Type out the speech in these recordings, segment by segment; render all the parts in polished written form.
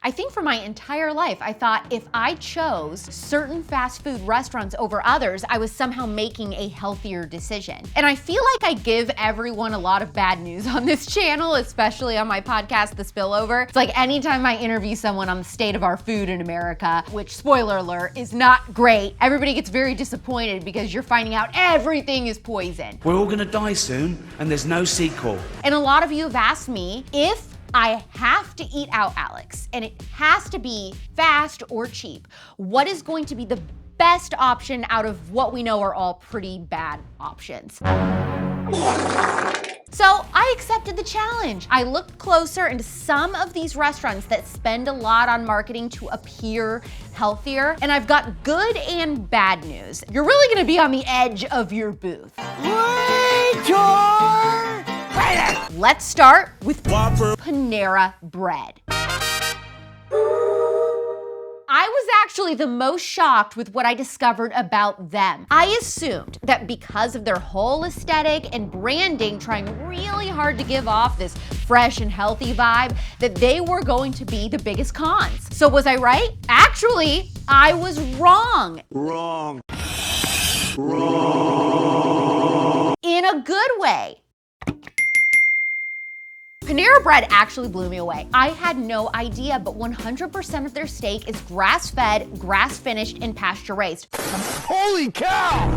I think for my entire life, I thought if I chose certain fast food restaurants over others, I was somehow making a healthier decision. And I feel like I give everyone a lot of bad news on this channel, especially on my podcast, The Spillover. It's like anytime I interview someone on the state of our food in America, which, spoiler alert, is not great, everybody gets very disappointed because you're finding out everything is poison. We're all gonna die soon, and there's no sequel. And a lot of you have asked me if I have to eat out, Alex, and it has to be fast or cheap, what is going to be the best option out of what we know are all pretty bad options? So I accepted the challenge. I looked closer into some of these restaurants that spend a lot on marketing to appear healthier, and I've got good and bad news. You're really gonna be on the edge of your booth. Let's start with Panera Bread. I was actually the most shocked with what I discovered about them. I assumed that because of their whole aesthetic and branding trying really hard to give off this fresh and healthy vibe, that they were going to be the biggest cons. So was I right? Actually, I was wrong. Wrong. In a good way. Panera Bread actually blew me away. I had no idea, but 100% of their steak is grass-fed, grass-finished, and pasture-raised. Holy cow!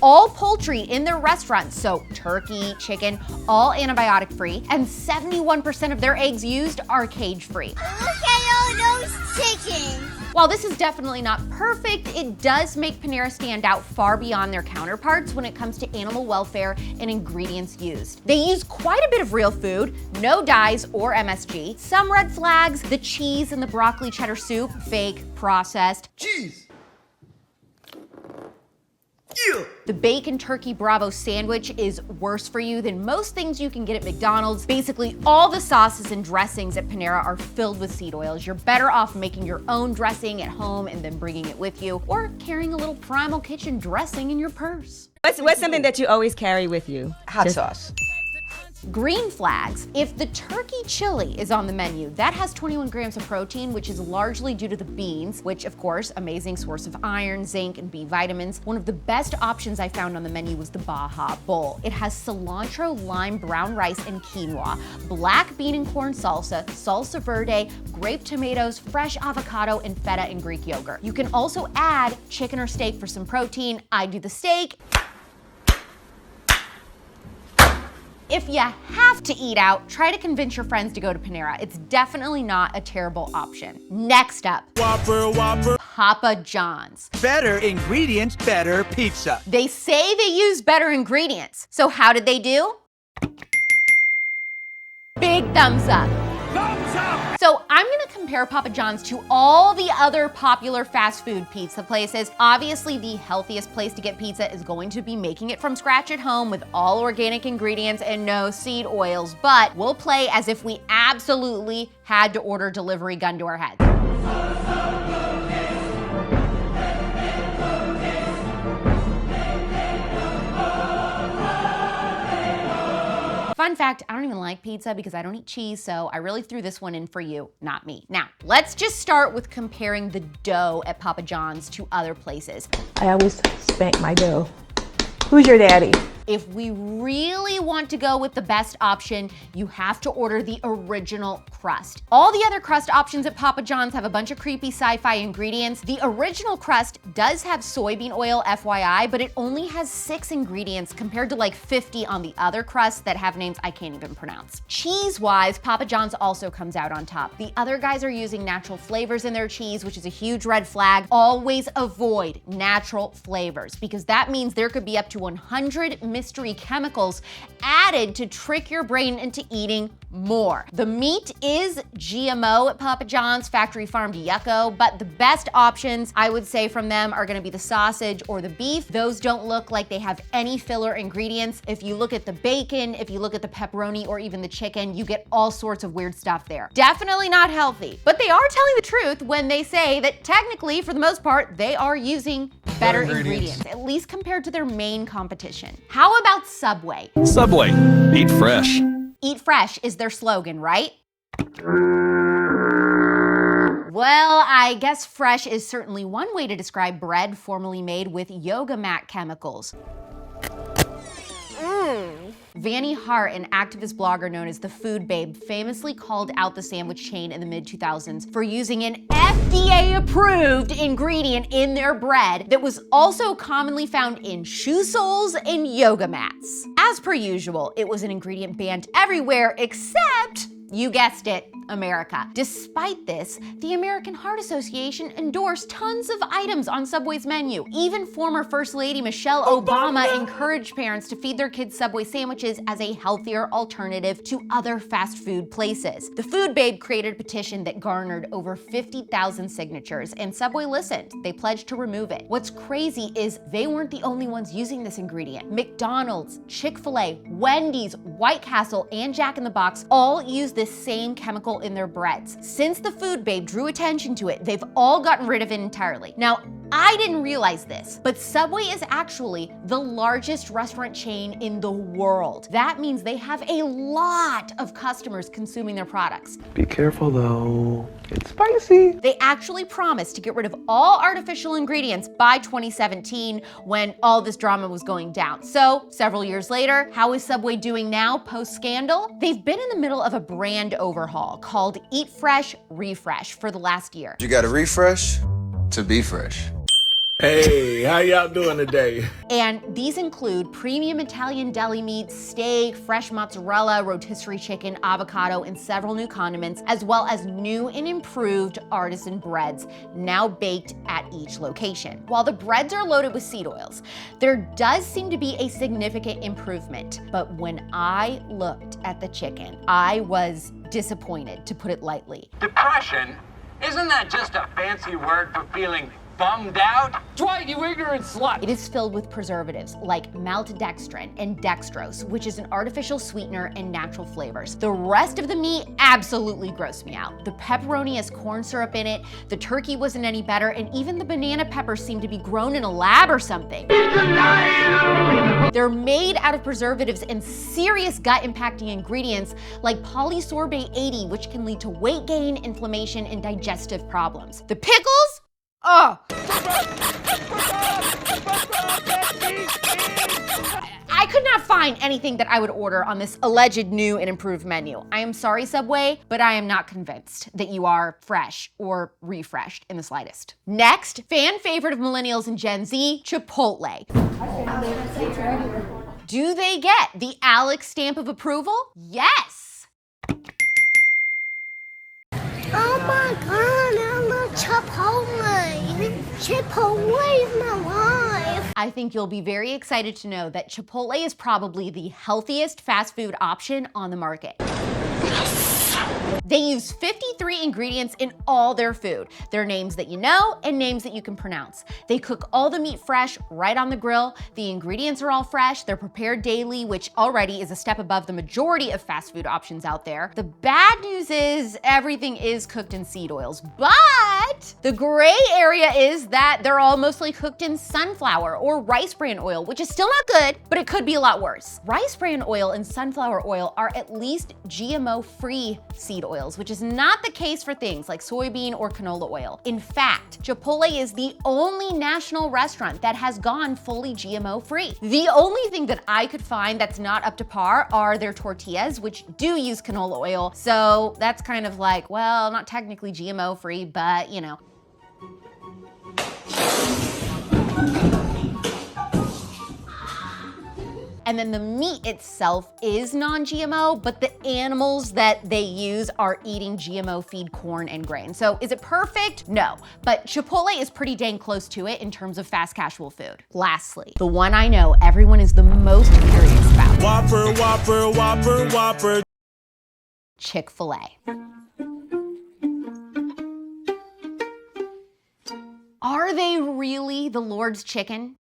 All poultry in their restaurants, so turkey, chicken, all antibiotic-free, and 71% of their eggs used are cage-free. Look at all those chickens! While this is definitely not perfect, it does make Panera stand out far beyond their counterparts when it comes to animal welfare and ingredients used. They use quite a bit of real food, no dyes or MSG. Some red flags, the cheese and the broccoli cheddar soup, fake, processed. Jeez. The bacon turkey Bravo sandwich is worse for you than most things you can get at McDonald's. Basically, all the sauces and dressings at Panera are filled with seed oils. You're better off making your own dressing at home and then bringing it with you, or carrying a little Primal Kitchen dressing in your purse. What's something that you always carry with you? Hot sauce. Green flags. If the turkey chili is on the menu, that has 21 grams of protein, which is largely due to the beans, which of course, amazing source of iron, zinc, and B vitamins. One of the best options I found on the menu was the Baja Bowl. It has cilantro, lime, brown rice, and quinoa, black bean and corn salsa, salsa verde, grape tomatoes, fresh avocado, and feta and Greek yogurt. You can also add chicken or steak for some protein. I do the steak. If you have to eat out, try to convince your friends to go to Panera. It's definitely not a terrible option. Next up, Whopper. Papa John's. Better ingredients, better pizza. They say they use better ingredients. So how did they do? Big thumbs up. Thumbs up! So I'm gonna compare Papa John's to all the other popular fast food pizza places. Obviously, the healthiest place to get pizza is going to be making it from scratch at home with all organic ingredients and no seed oils, but we'll play as if we absolutely had to order delivery gun to our heads. Fun fact, I don't even like pizza because I don't eat cheese, so I really threw this one in for you, not me. Now, let's just start with comparing the dough at Papa John's to other places. I always spank my dough. Who's your daddy? If we really want to go with the best option, you have to order the original crust. All the other crust options at Papa John's have a bunch of creepy sci-fi ingredients. The original crust does have soybean oil, FYI, but it only has 6 ingredients compared to like 50 on the other crusts that have names I can't even pronounce. Cheese-wise, Papa John's also comes out on top. The other guys are using natural flavors in their cheese, which is a huge red flag. Always avoid natural flavors because that means there could be up to 100 mystery chemicals added to trick your brain into eating more. The meat is GMO at Papa John's, factory farmed yucco, but the best options I would say from them are gonna be the sausage or the beef. Those don't look like they have any filler ingredients. If you look at the bacon, if you look at the pepperoni or even the chicken, you get all sorts of weird stuff there. Definitely not healthy, but they are telling the truth when they say that technically, for the most part, they are using better ingredients, at least compared to their main competition. How about Subway? Subway, eat fresh. Eat fresh is their slogan, right? Well, I guess fresh is certainly one way to describe bread formerly made with yoga mat chemicals. Vanny Hart, an activist blogger known as the Food Babe, famously called out the sandwich chain in the mid-2000s for using an FDA-approved ingredient in their bread that was also commonly found in shoe soles and yoga mats. As per usual, it was an ingredient banned everywhere except, you guessed it, America. Despite this, the American Heart Association endorsed tons of items on Subway's menu. Even former First Lady Michelle Obama encouraged parents to feed their kids Subway sandwiches as a healthier alternative to other fast food places. The Food Babe created a petition that garnered over 50,000 signatures, and Subway listened. They pledged to remove it. What's crazy is they weren't the only ones using this ingredient. McDonald's, Chick-fil-A, Wendy's, White Castle, and Jack in the Box all use this same chemical in their breads. Since the Food Babe drew attention to it, they've all gotten rid of it entirely. Now, I didn't realize this, but Subway is actually the largest restaurant chain in the world. That means they have a lot of customers consuming their products. Be careful though, it's spicy. They actually promised to get rid of all artificial ingredients by 2017 when all this drama was going down. So, several years later, how is Subway doing now post-scandal? They've been in the middle of a brand overhaul called Eat Fresh, Refresh for the last year. You gotta refresh to be fresh. Hey, how y'all doing today? And these include premium Italian deli meat, steak, fresh mozzarella, rotisserie chicken, avocado, and several new condiments, as well as new and improved artisan breads, now baked at each location. While the breads are loaded with seed oils, there does seem to be a significant improvement. But when I looked at the chicken, I was disappointed, to put it lightly. Depression? Isn't that just a fancy word for feeling bummed out? Dwight, you ignorant slut! It is filled with preservatives like maltodextrin and dextrose, which is an artificial sweetener and natural flavors. The rest of the meat absolutely grossed me out. The pepperoni has corn syrup in it, the turkey wasn't any better, and even the banana peppers seem to be grown in a lab or something. They're made out of preservatives and serious gut-impacting ingredients like polysorbate 80, which can lead to weight gain, inflammation, and digestive problems. The pickles? Oh. I could not find anything that I would order on this alleged new and improved menu. I am sorry, Subway, but I am not convinced that you are fresh or refreshed in the slightest. Next, fan favorite of millennials and Gen Z, Chipotle. Do they get the Alex stamp of approval? Yes. Oh my God, I love Chipotle. Chipotle is my life. I think you'll be very excited to know that Chipotle is probably the healthiest fast food option on the market. They use 53 ingredients in all their food. They're names that you know and names that you can pronounce. They cook all the meat fresh right on the grill. The ingredients are all fresh. They're prepared daily, which already is a step above the majority of fast food options out there. The bad news is everything is cooked in seed oils, but the gray area is that they're all mostly cooked in sunflower or rice bran oil, which is still not good, but it could be a lot worse. Rice bran oil and sunflower oil are at least GMO-free seed oils, which is not the case for things like soybean or canola oil. In fact, Chipotle is the only national restaurant that has gone fully GMO-free. The only thing that I could find that's not up to par are their tortillas, which do use canola oil. So that's kind of like, well, not technically GMO-free, but you know. And then the meat itself is non-GMO, but the animals that they use are eating GMO feed corn and grain. So is it perfect? No, but Chipotle is pretty dang close to it in terms of fast casual food. Lastly, the one I know everyone is the most curious about. Whopper, Whopper, Whopper, Whopper. Chick-fil-A. Are they really the Lord's chicken?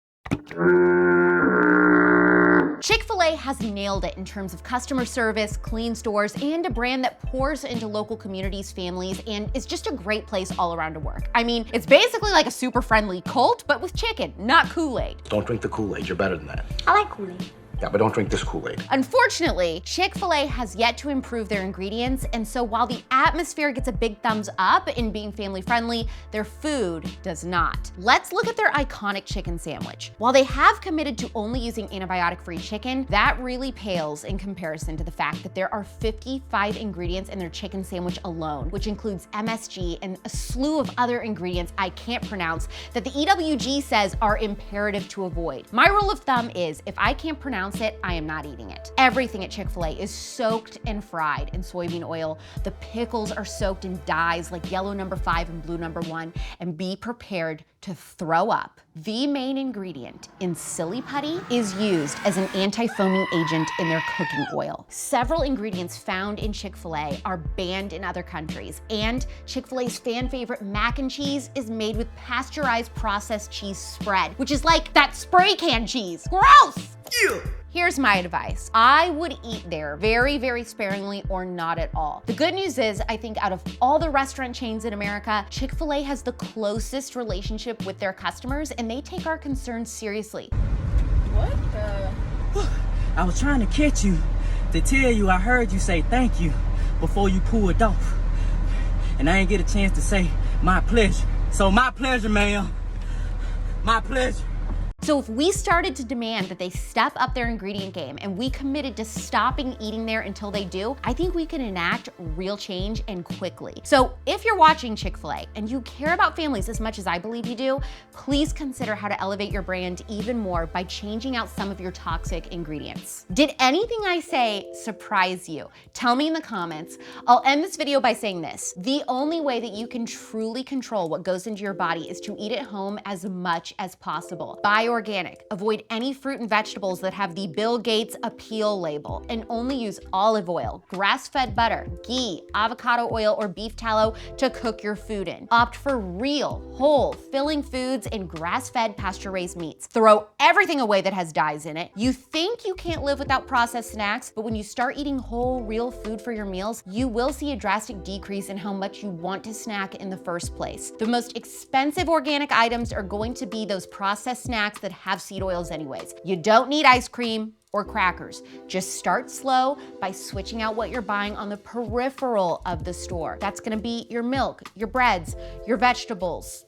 Chick-fil-A has nailed it in terms of customer service, clean stores, and a brand that pours into local communities, families, and is just a great place all around to work. I mean, it's basically like a super friendly cult, but with chicken, not Kool-Aid. Don't drink the Kool-Aid, you're better than that. I like Kool-Aid. Yeah, but don't drink this Kool-Aid. Unfortunately, Chick-fil-A has yet to improve their ingredients, and so while the atmosphere gets a big thumbs up in being family friendly, their food does not. Let's look at their iconic chicken sandwich. While they have committed to only using antibiotic-free chicken, that really pales in comparison to the fact that there are 55 ingredients in their chicken sandwich alone, which includes MSG and a slew of other ingredients I can't pronounce that the EWG says are imperative to avoid. My rule of thumb is if I can't pronounce it, I am not eating it. Everything at Chick-fil-A is soaked and fried in soybean oil. The pickles are soaked in dyes like yellow number 5 and blue number 1, and be prepared to throw up. The main ingredient in Silly Putty is used as an anti-foaming agent in their cooking oil. Several ingredients found in Chick-fil-A are banned in other countries, and Chick-fil-A's fan favorite mac and cheese is made with pasteurized processed cheese spread, which is like that spray can cheese. Gross! Ew. Here's my advice. I would eat there very, very sparingly or not at all. The good news is, I think out of all the restaurant chains in America, Chick-fil-A has the closest relationship with their customers, and they take our concerns seriously. What the? I was trying to catch you to tell you I heard you say thank you before you pulled off. And I didn't get a chance to say my pleasure. So my pleasure, ma'am. My pleasure. So if we started to demand that they step up their ingredient game and we committed to stopping eating there until they do, I think we can enact real change and quickly. So if you're watching Chick-fil-A and you care about families as much as I believe you do, please consider how to elevate your brand even more by changing out some of your toxic ingredients. Did anything I say surprise you? Tell me in the comments. I'll end this video by saying this: the only way that you can truly control what goes into your body is to eat at home as much as possible. Buy organic. Avoid any fruit and vegetables that have the Bill Gates appeal label, and only use olive oil, grass-fed butter, ghee, avocado oil, or beef tallow to cook your food in. Opt for real, whole, filling foods and grass-fed pasture-raised meats. Throw everything away that has dyes in it. You think you can't live without processed snacks, but when you start eating whole, real food for your meals, you will see a drastic decrease in how much you want to snack in the first place. The most expensive organic items are going to be those processed snacks that have seed oils anyways. You don't need ice cream or crackers. Just start slow by switching out what you're buying on the peripheral of the store. That's gonna be your milk, your breads, your vegetables,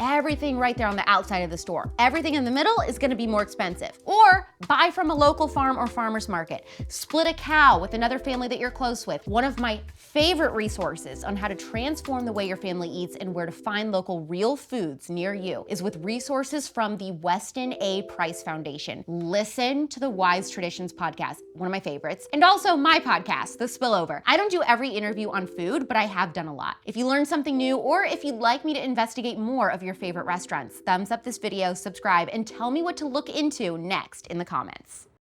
everything right there on the outside of the store. Everything in the middle is gonna be more expensive. Or buy from a local farm or farmer's market. Split a cow with another family that you're close with. One of my favorite resources on how to transform the way your family eats and where to find local real foods near you is with resources from the Weston A. Price Foundation. Listen to the Wise Traditions podcast, one of my favorites, and also my podcast, The Spillover. I don't do every interview on food, but I have done a lot. If you learned something new, or if you'd like me to investigate more of your favorite restaurants, thumbs up this video, subscribe, and tell me what to look into next in the comments.